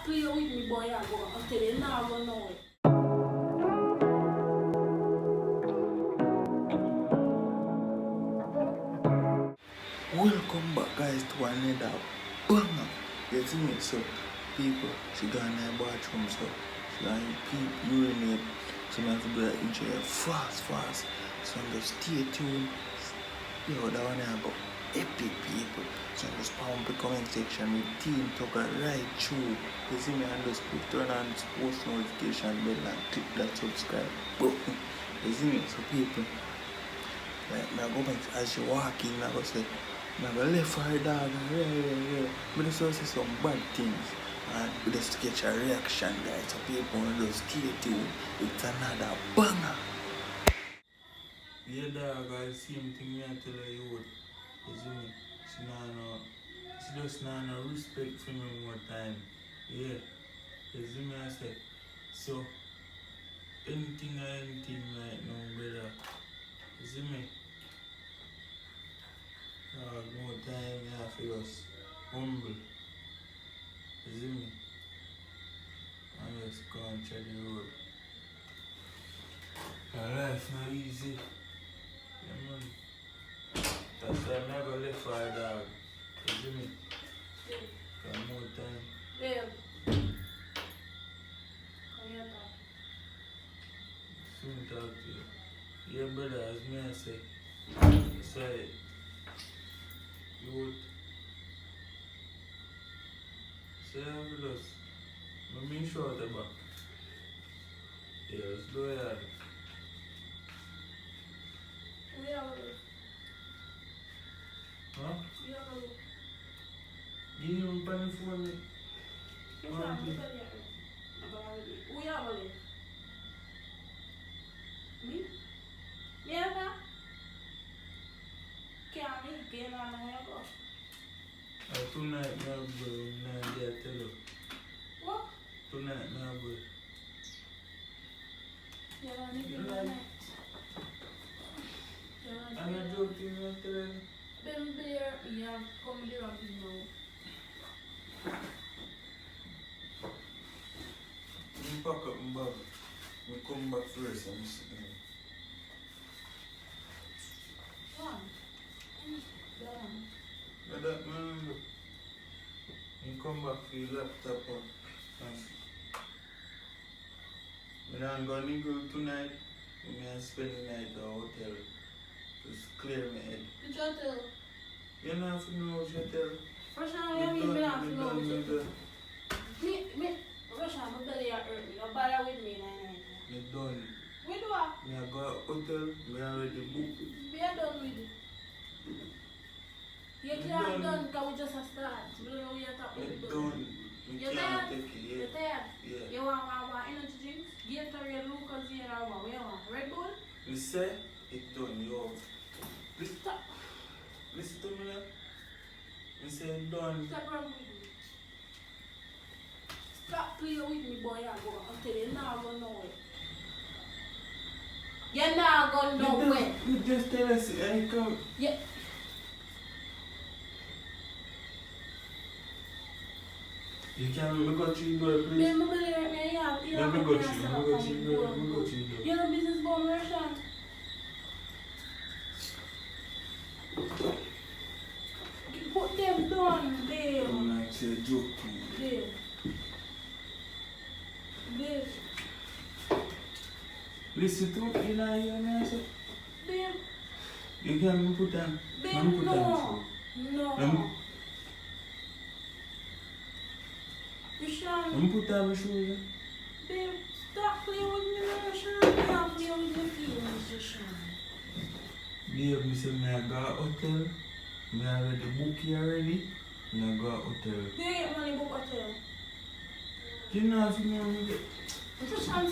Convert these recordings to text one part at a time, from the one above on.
playing with me, boy. I go. I'm telling you now, I go know it. Welcome back, guys, to another banger. You see me? So, people, she got in her bathroom, so she got to urinate. So, I have to do that intro fast. So, I'm just stay tuned. Yo, that one I got epic, people. So, I'm just pump the comment section with Team Thuga right through. You see me? And just turn on the post notification bell and click that subscribe button. You see me? So, people, like, I go back as you walk in, I go say, I go left for her dog, but I also see some bad things. And we just catch a reaction, guys. So people just stay tuned. It's another banger. Yeah, dog, I same thing I tell her you. You see me? She just not no respect for me more time. Yeah. You see me? I say, so anything right now, brother. You see me? More time you have to just humble. You see me? And just go and try the road. Life not easy. Yeah, man. That's why I'm not going to live for a dog. You see me? Got more time. Yeah. Come here, dog. Soon talk to you. Yeah, brother, as me I say. Say, you would say I'm with us. I mean short about. Yeah, let's go ahead. We are good. Huh? We are good. Give him a penny for me. We are good. Me? Yeah, ma. Can't make game on the go. Tonight, my boy, I tell you. What? Tonight, my boy. Yeah, I need to go night. I'm not joking, I'm telling you. Ben there, yeah, come there and now. You pack up my bag. We come back first and sit down. But that man, look. You come back for your laptop and I'm going to go tonight. I'm going to spend the night at the hotel. Just clear my head. Which hotel? You don't have to know which hotel. Russian, what do you mean I have to know which hotel? Russian, my belly hurt me. No bother with me night. Me done. With what? Me I go to hotel, me already book. We are done with it. You can't done because we just a start. We don't know what you're talking about. Me done. Me You're can't tired? take it. You're tired? Yeah. You want energy drinks? Gatorade, Lucas, here, or what? What you want? Red Bull? Me say it done, yo. Stop. Listen to me now. Me say it done. Stop running with me. Stop playing with me, boy. I go. I'm telling you, now I go nowhere. You're not going nowhere. You just tell us I come. Yeah. You can't go to your door, please. Let me believe me. You Let me go to your door. You're the business bomb, Russian. Put them down, babe. I'm like, say a joke to me. Babe. Babe. Listen to me, you know, I say. Babe. You can't put them. Babe, no. No. Rushan. Let me put down my shoes. Babe, stop playing with me, Rushan. Stop playing with your feelings, Rushan. Babe, me say me I go hotel. Me already book you already. Me I go hotel. Do you get money book hotel? You know if you know me get. Rushan,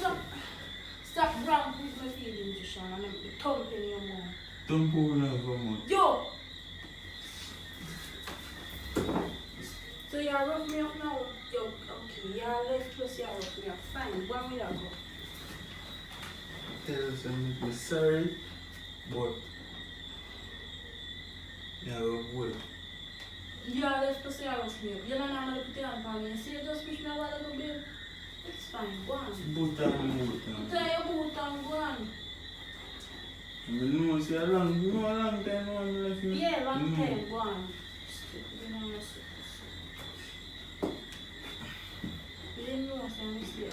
stop ramping with my feelings, Rushan. I'm thumping your mouth. Don't pull me over, man. Yo! So you rough me up now? Yo, okay, you're left plus you're rough me up. Fine, when will I go? Tell some people sorry, but yeah, go. You're left plus you're rough me up. You don't know how to put your hand on me. See, you just wish me a while ago. fine. Go on. Boot and Tie your boot and go on. I know it's a long time no one left me. Yeah, long time. Go on. You didn't know it's a mistake.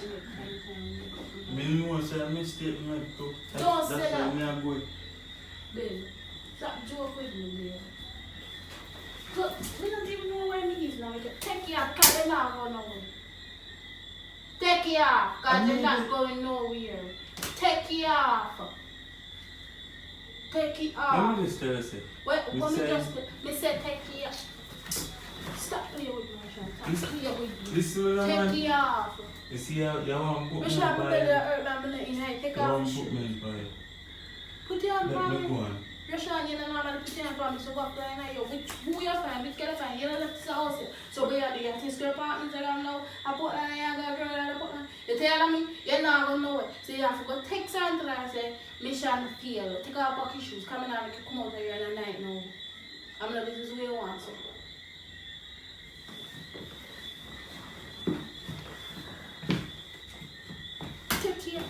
I know it's a mistake. Don't say that. That's why I'm going. Babe, stop joke with me, babe. Look, we don't even know where me is now. Take it off, because they're not going nowhere. Take it off, because they're not going nowhere. Take it off. Take it off. Let me just tell you, Wait, me say take it off. Stop playing with me, Sean. Stop playing with me. Listen, take it off. You see, you want to put me in in the take off the shoe. Put your hand on me. Sean, you don't know how to put your hand on me, so what going on here? Who you find? Which girl find? You don't left the house here. So we are doing this girl on Instagram now. I put on here, I go girl, I put on. You tell me, you're not going nowhere. So you have to go text her and say, Mission feel. Take off bucket shoes. Come in and make you come out here in the night now. I'm not this is what you want, so. Take care.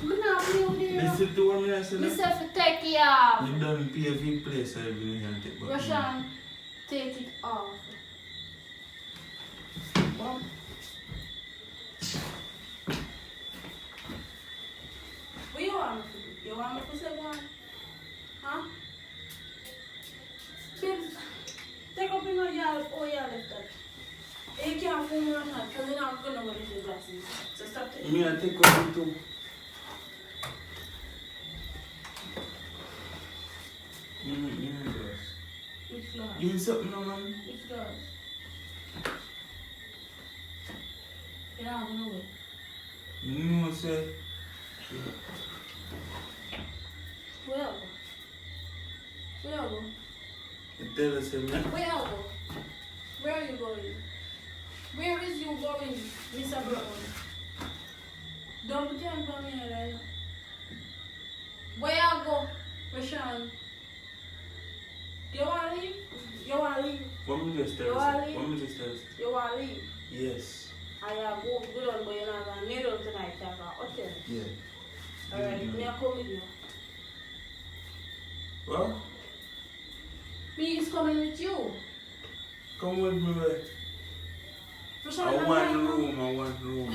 Listen to what I said. Listen to take it off. You don't pay a big place, so you can take back. Russian, take it off. Well, what you want me to do? You want me to say one? Huh? Babe, take up in my yard or your left that. You can't fool me right now because you're not going to know what it is glasses. So stop taking me. I take up it too. Which glass? Give me something now, man. Which glass? You're not going to know it. You know what I say? Where? Where go? You tell us, man. Where go? Where are you going? Where is you going, Mr. Brown? Don't put your hand on me, right? Where I go, Rashawn? You want to leave? You want to leave? What me just tell You us? want to leave? What me just tell us? You want to leave? Yes. I have go good on, but you're not going to need them tonight, I got hotel. Yeah. Alright, me I come with you. What? Me is coming with you. Come with me, boy. Rashawn, I at want night, room, I want room.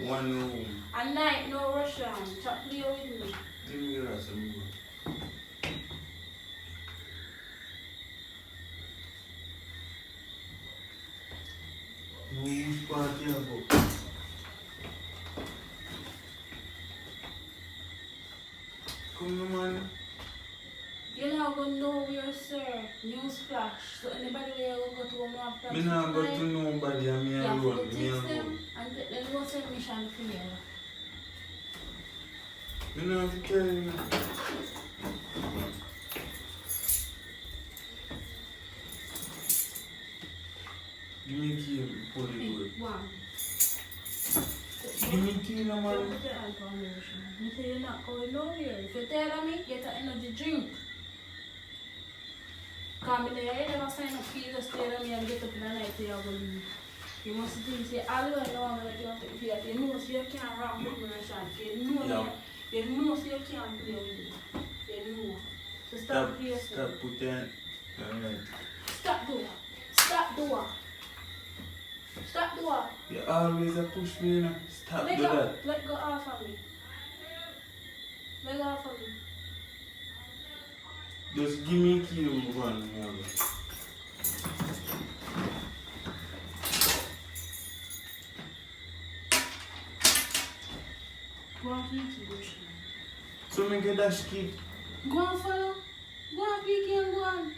One room. At night, no Rashawn. Chat play with me. Give me that some more. No, which party I go? Come on, man. You're not going nowhere, sir. Newsflash. So anybody will go to a more flash. Me not go to nobody, I'm here You have alone. to Me text alone. them and then go send mission for you. Me not have to tell you. Give me a key, pull it good. One. Give me a key, no man. Don't put your hand on me, Rashawn. You say you're not going nowhere. If you tell me, get an energy drink. Come in there, you never sign up for you, just tell me and get up in the night till you're going to leave. You must think, say, all the way know I'm going to get up if you know so you can't run with me, Rashawn. You know, you know so you can't play with me. You know. So stop playing. Stop putting. Alright. Stop doing. Stop doing. Stop doing. You always a push me, you know. Stop Let do go. that. Let go off of me. Let go off of me. Just give me a key and move on. Go on, Kiki, Rashawn. So me get that key. Go on, follow. Go on, Kiki, and go on.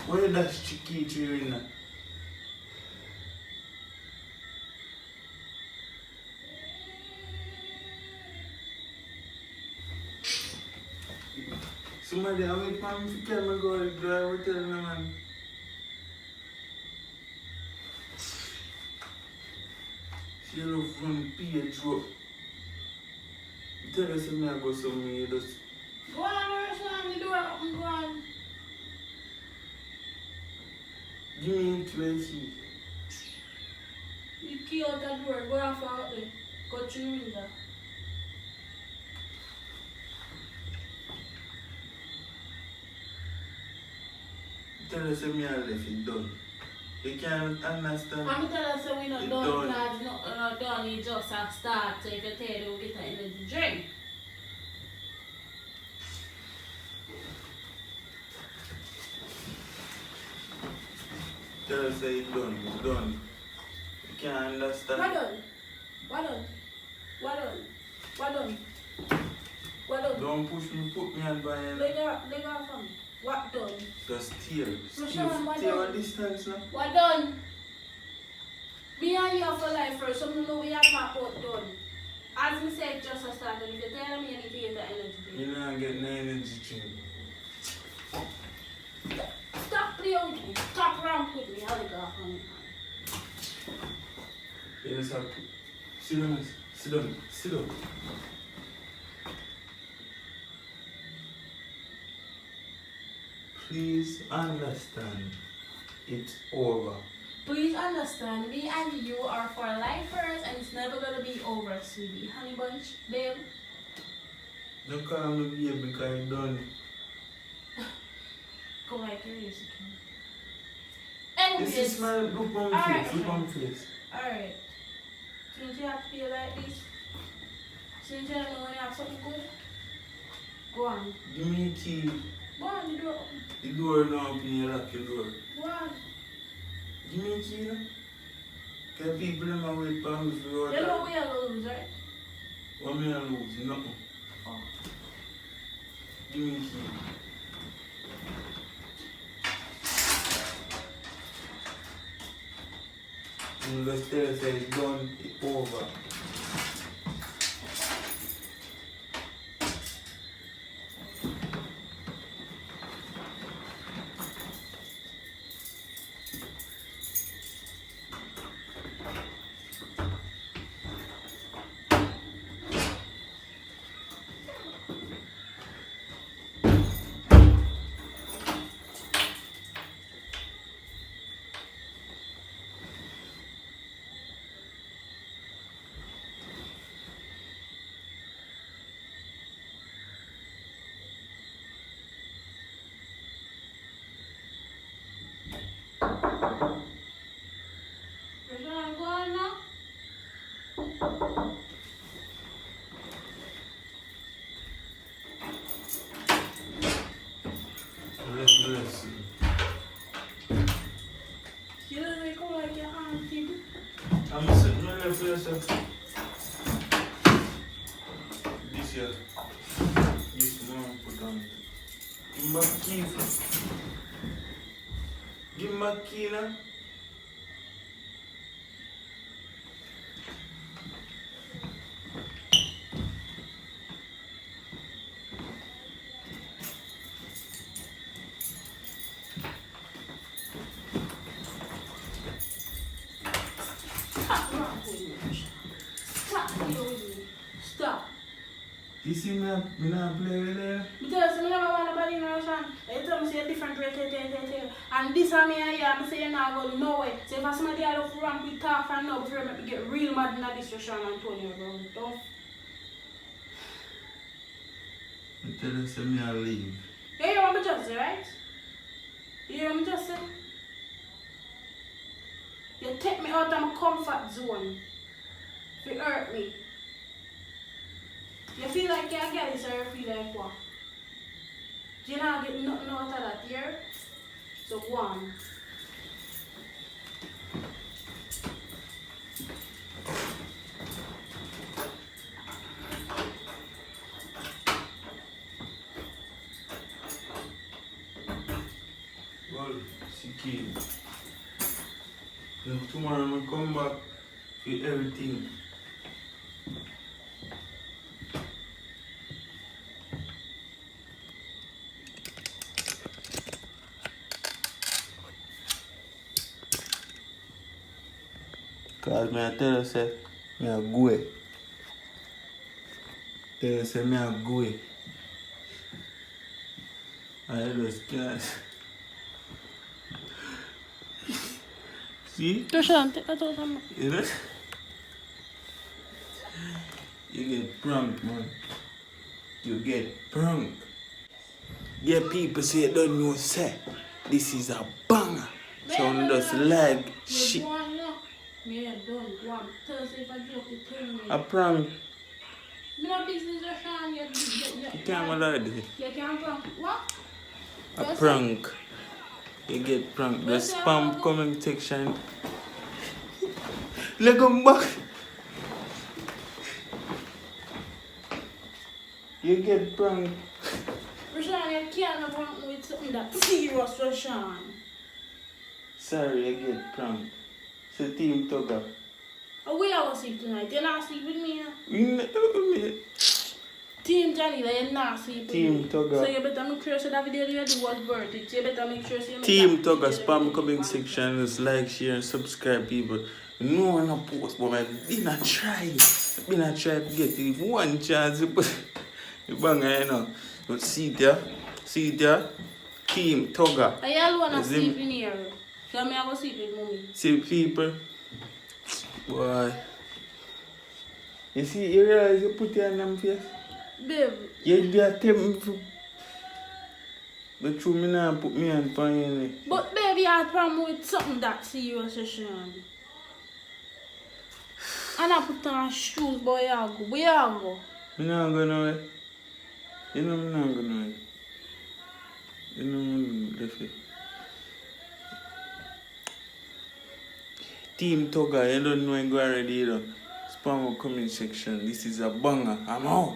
Where that key to you in? Somebody have a pan to tell me go to drive with them, man. She love from PH Road. Tell her something I go somewhere, you just... Go on, Rashawn, the door open, go on. Give me it where key. You key out that door, go off out there. Go through the window. Tell us me I left it done. You can't understand. I'm tell us we not done because not done, it just a start. So if you tell you we'll get an energy drink. Tell us it's done, it's done. You can't understand. What done? What done? What done? What done? What done? Don't push me, put me on by Leg off from me. What done? Just steer. Steer a distance now. What done? Me and you for life first, so we know we have talk about done. As me said, just a start, and if you tell me you need to get the energy drink. You not get no energy drink. Stop playing with me. Stop around with me. I'll leg off from me. You just have to sit down, sit down, sit down. Please understand, it's over. Please understand, me and you are for lifers and it's never gonna be over, sweetie. Honey bunch, babe. Don't call me babe because I'm done. Go like you're easy. Anyways. This is my look on my face, look on my face. Alright. Since you have to feel like this, since you don't know when you have something good, go on. Give me a key. Go on, the door open. The door now open, you lock your door. Go on. Give me a key now. Can people in my wait for me for your You know we are lose, right? What me I lose? Nothing. Oh. Give me a key. And let's tell us that it's done, it's over. Let's see. You don't make all like your auntie. I'm sitting right there for yourself. This here. This one put on. Give me my key. Give me my key now. Stop. You see me not play with it? Because I never want nobody in the ocean. They tell me say a different rate. And this is me here, I say you're not going nowhere. So if I somebody I look ramp with talk from now before I get real mad in this ocean and turn you around. Don't. You tell us me I'll leave. You hear what I just say, right? You hear what I just say? You take me out of my comfort zone. If you hurt me. You feel like you get this or you feel like what? You not get nothing out of that here? So go on. Well, see kid. Then tomorrow I'm gonna come back with everything. Cause me I tell you say me a go. Tell you say me a go. I just can't. See? Roshan, take that out of me. You know? You get pranked, man. You get pranked. Yeah, people say don't know say this is a banger. So on just like shit. Yeah, don't go on. Thursday if I joke you tell me. A prank. Me no business Roshan, You can't lie there. You can't prank. What? A prank. You get pranked. The spam comment section. Let come back. You get pranked. Roshan, you can't prank with something that serious, Roshan. Sorry, you get pranked. So Team Thuga. We are sleep tonight. You're not sleep with me. Me. Team Janiel, you're not sleep with Team me. Thuga. So you better make sure so that video you do was worth it. You better make sure so you make Team that Thuga video spam you comment do. section. Just like, share, and subscribe, people. No one a post, but I been a try. Been a try to get it. One chance, you bang, you know. But see there, Team Thuga. I all wanna sleep in here. So me I go sleep with mommy. See people, boy. You see, you realize you put your name face? Babe. You be a temp. But true, me now put me on fire. But baby, I problem with something that serious, Roshan. And I put on shoes, boy, I go. Where I go? Me not go nowhere. You know me not go nowhere. You know me left it. Team Thuga, you don't know I go already, you know. Spam comment section. This is a banger. I'm out.